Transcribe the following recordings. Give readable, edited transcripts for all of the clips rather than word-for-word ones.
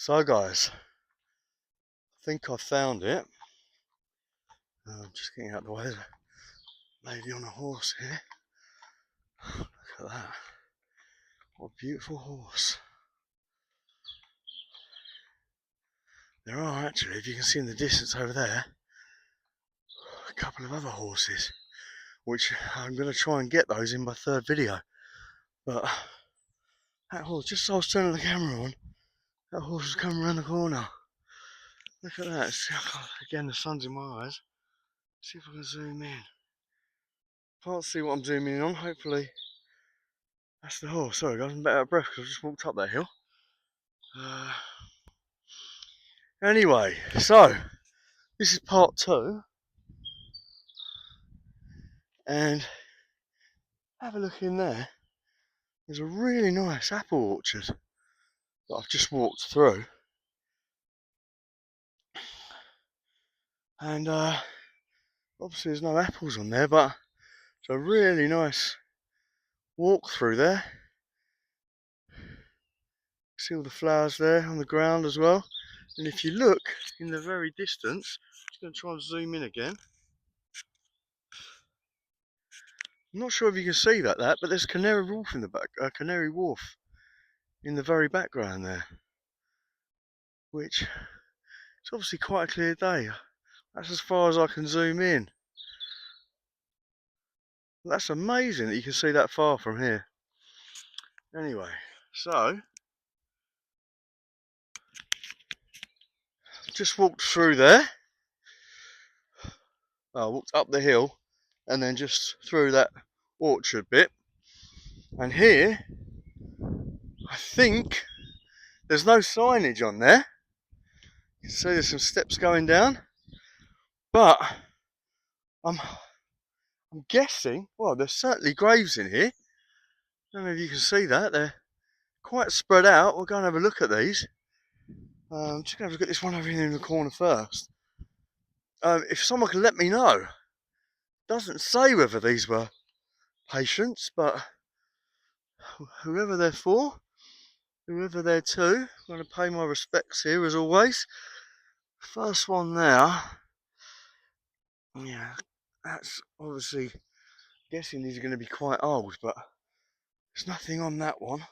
So guys, I think I found it. I'm just getting out of the way. There's a lady on a horse here. Look at that. What a beautiful horse. There are actually, if you can see in the distance over there, a couple of other horses, which I'm going to try and get those in my third video. But that horse, just as I was turning the camera on, that horse was coming around the corner. Look at that. Again, the sun's in my eyes. See if I can zoom in. Can't see what I'm zooming in on. Hopefully that's the horse. Sorry guys, I'm a bit out of breath because I just walked up that hill. Anyway, so this is part 2, and have a look in there. There's a really nice apple orchard that I've just walked through, and obviously there's no apples on there, but it's a really nice walk through there. See all the flowers there on the ground as well, and if you look in the very distance, I'm just going to try and zoom in again. I'm not sure if you can see that, but there's Canary Wharf in the back, Canary Wharf in the very background there, which it's obviously quite a clear day. That's as far as I can zoom in. That's amazing that you can see that far from here. Anyway, so just walked through there. I walked up the hill and then just through that orchard bit. And here, I think there's no signage on there. You can see there's some steps going down, but I'm guessing, well, there's certainly graves in here. I don't know if you can see that. They're quite spread out. We'll go and have a look at these. I'm just going to have a look at this one over here in the corner first. If someone can let me know. Doesn't say whether these were patients, but whoever they're for, whoever they're to, I'm going to pay my respects here as always. First one there, yeah, that's obviously, guessing these are going to be quite old, but there's nothing on that one.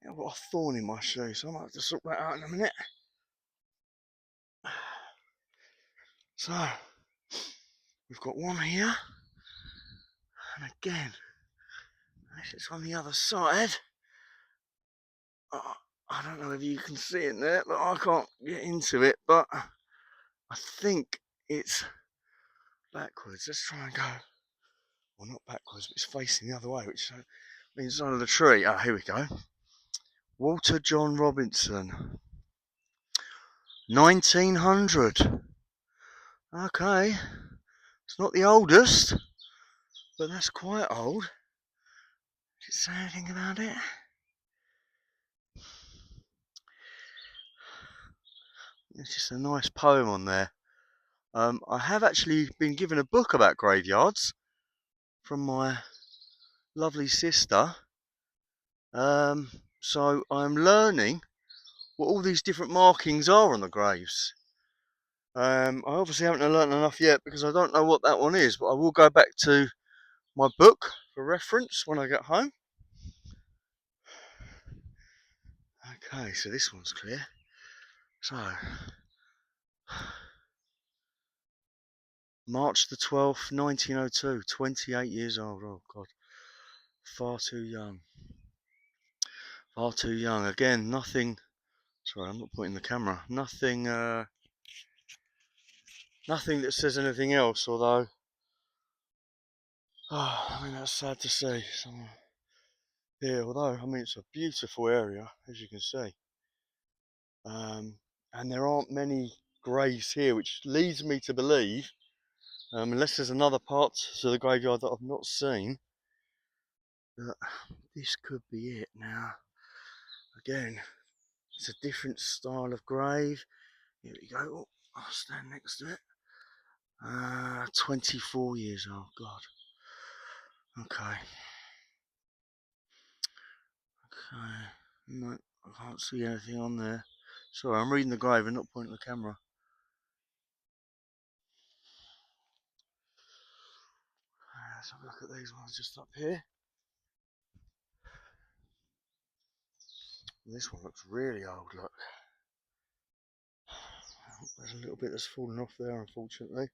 I've got a thorn in my shoe, so I might have to sort that out in a minute. So, we've got one here, and again, this is on the other side. I don't know if you can see it there, but I can't get into it, but I think it's backwards. Let's try and go. Well, not backwards, but it's facing the other way, which means under the tree. Ah, here we go. Walter John Robinson. 1900. Okay. It's not the oldest, but that's quite old. Did it say anything about it? It's just a nice poem on there. I have actually been given a book about graveyards from my lovely sister. So I'm learning what all these different markings are on the graves. I obviously haven't learnt enough yet because I don't know what that one is, but I will go back to my book for reference when I get home. Okay, so this one's clear. So, March the 12th, 1902, 28 years old. Oh God, far too young. Far too young. Again, nothing. Sorry, I'm not pointing the camera. Nothing. Nothing that says anything else. Although, I mean that's sad to see. Here, although I mean it's a beautiful area, as you can see. And there aren't many graves here, which leads me to believe, unless there's another part to the graveyard that I've not seen, that this could be it. Now, again, it's a different style of grave. Here we go. Oh, I'll stand next to it. 24 years old. God. Okay. Okay. No, I can't see anything on there. Sorry, I'm reading the grave and not pointing the camera. Let's have a look at these ones just up here. This one looks really old, look. There's a little bit that's fallen off there, unfortunately.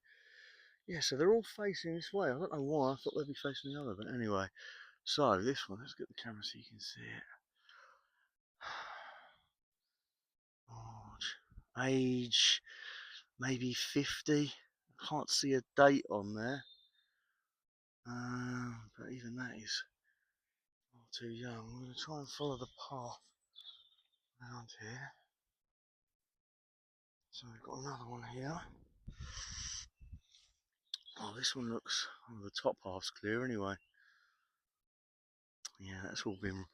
Yeah, so they're all facing this way. I don't know why, I thought they'd be facing the other, but anyway. So, this one, let's get the camera so you can see it. Age, maybe 50. I can't see a date on there. But even that is not too young. I'm going to try and follow the path around here. So we've got another one here. Oh, this one looks, oh, the top half's clear anyway. Yeah, that's all been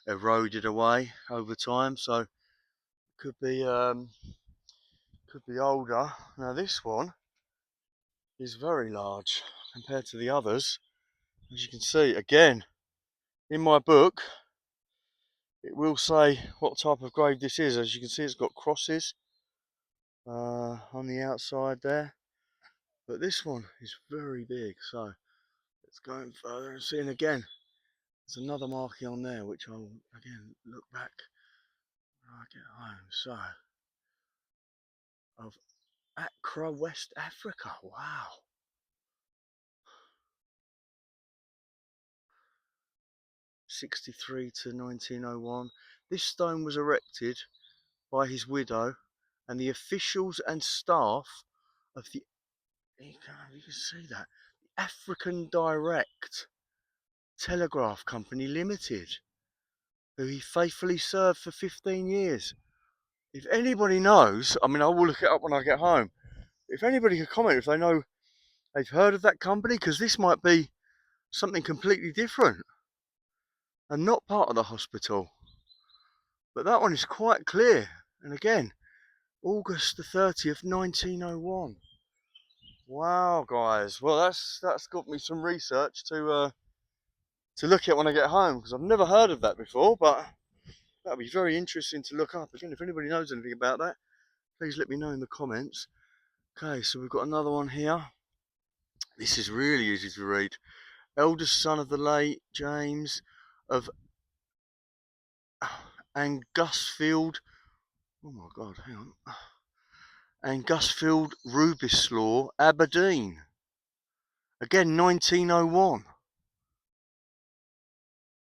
eroded away over time, so could be older. Now this one is very large compared to the others. As you can see, again, in my book, it will say what type of grave this is. As you can see, it's got crosses on the outside there. But this one is very big, so let's go in further and see. And again, there's another marking on there, which I'll again look back when I get home. So, of Accra, West Africa. Wow. '63 to 1901. This stone was erected by his widow and the officials and staff of the, you can see that, the African Direct Telegraph Company Limited, who he faithfully served for 15 years. If anybody knows, I mean, I will look it up when I get home. If anybody could comment if they know, they've heard of that company, because this might be something completely different and not part of the hospital. But that one is quite clear. And again, August the 30th, 1901. Wow, guys. Well, that's got me some research to look at when I get home, because I've never heard of that before, but that'll be very interesting to look up. Again, if anybody knows anything about that, please let me know in the comments. Okay, so we've got another one here. This is really easy to read. Eldest son of the late James of Angusfield. Oh my God, hang on. Angusfield Rubislaw, Aberdeen. Again, 1901.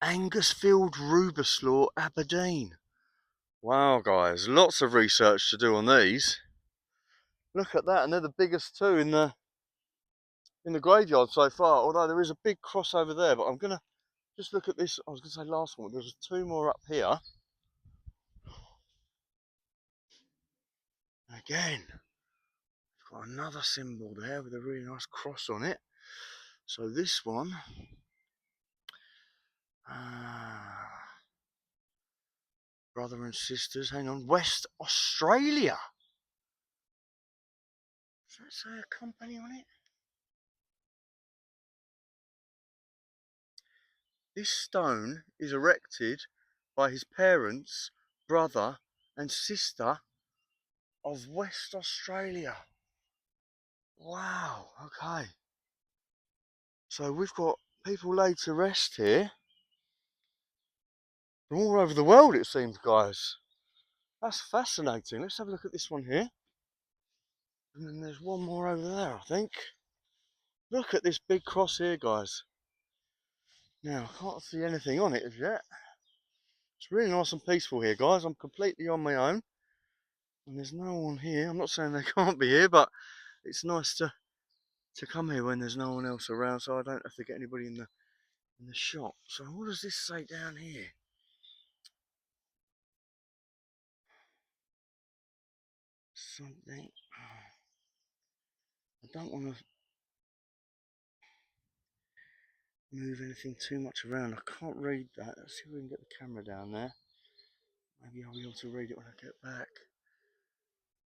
Angusfield Rubislaw, Aberdeen. Wow, guys, lots of research to do on these. Look at that, and they're the biggest two in the graveyard so far. Although there is a big cross over there, but I'm gonna just look at this. I was gonna say last one. There's two more up here. Again, we've got another symbol there with a really nice cross on it. So this one, brother and sisters. Hang on, West Australia. Does that say a company on it? This stone is erected by his parents, brother and sister of West Australia. Wow, okay. So we've got people laid to rest here from all over the world, it seems, guys. That's fascinating. Let's have a look at this one here. And then there's one more over there, I think. Look at this big cross here, guys. Now, I can't see anything on it as yet. It's really nice and peaceful here, guys. I'm completely on my own. And there's no one here. I'm not saying they can't be here, but it's nice to come here when there's no one else around, so I don't have to get anybody in the shop. So what does this say down here? Something. I don't want to move anything too much around. I can't read that. Let's see if we can get the camera down there. Maybe I'll be able to read it when I get back.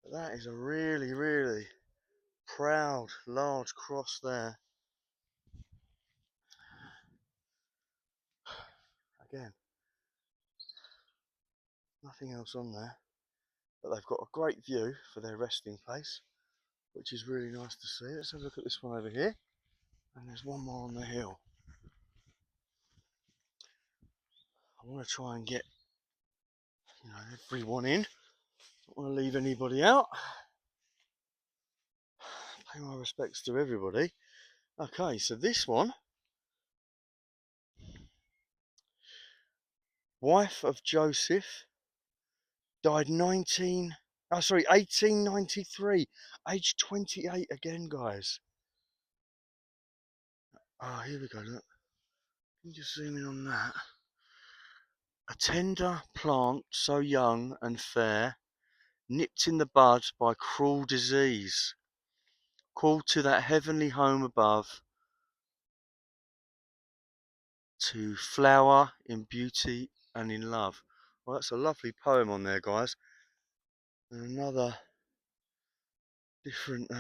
But that is a really, really proud, large cross there. Again, nothing else on there. but they've got a great view for their resting place, which is really nice to see. Let's have a look at this one over here, and there's one more on the hill. I want to try and get, everyone in. Don't want to leave anybody out. Pay my respects to everybody. Okay, so this one, wife of Joseph, died 1893, age 28 again, guys. Oh, here we go, look. Can you just zoom in on that? A tender plant so young and fair, nipped in the bud by cruel disease, called to that heavenly home above, to flower in beauty and in love. Well, that's a lovely poem on there, guys. And another different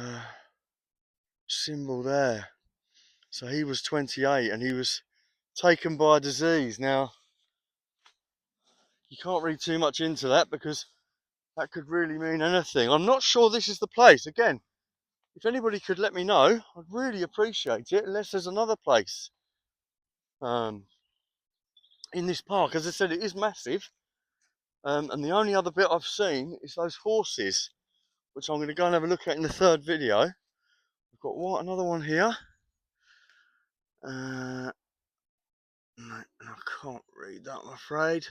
symbol there. So he was 28 and he was taken by a disease. Now, you can't read too much into that because that could really mean anything. I'm not sure this is the place. Again, if anybody could let me know, I'd really appreciate it, unless there's another place in this park. As I said, it is massive. And the only other bit I've seen is those horses, which I'm going to go and have a look at in the third video. We've got another one here. No, and I can't read that, I'm afraid.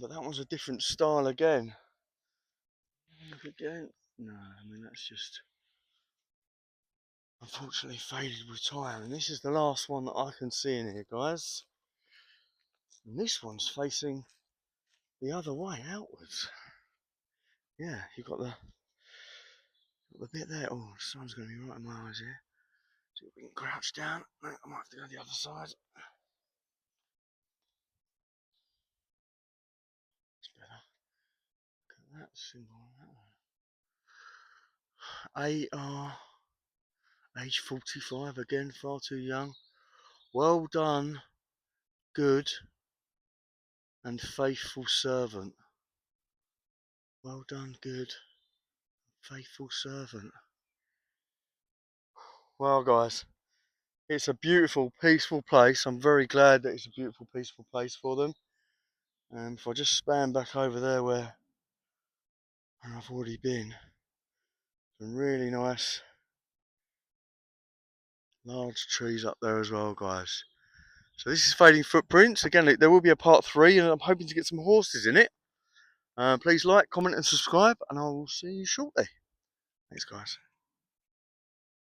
But that one's a different style again. Look again. No, I mean that's just unfortunately faded with time. And this is the last one that I can see in here, guys. And this one's facing the other way, outwards. Yeah, you've got the bit there. Oh, the sun's going to be right in my eyes here. See if we can crouch down. No, I might have to go the other side. It's better. Look at that symbol on that one. AR, age 45, again, far too young. Well done, good and faithful servant. Well done, good, faithful servant. Well, guys, it's a beautiful, peaceful place. I'm very glad that it's a beautiful, peaceful place for them. And if I just span back over there where I've already been, some really nice large trees up there as well, guys. So this is Fading Footprints. Again, there will be a part 3 and I'm hoping to get some horses in it. Please like, comment and subscribe and I will see you shortly. Thanks, guys.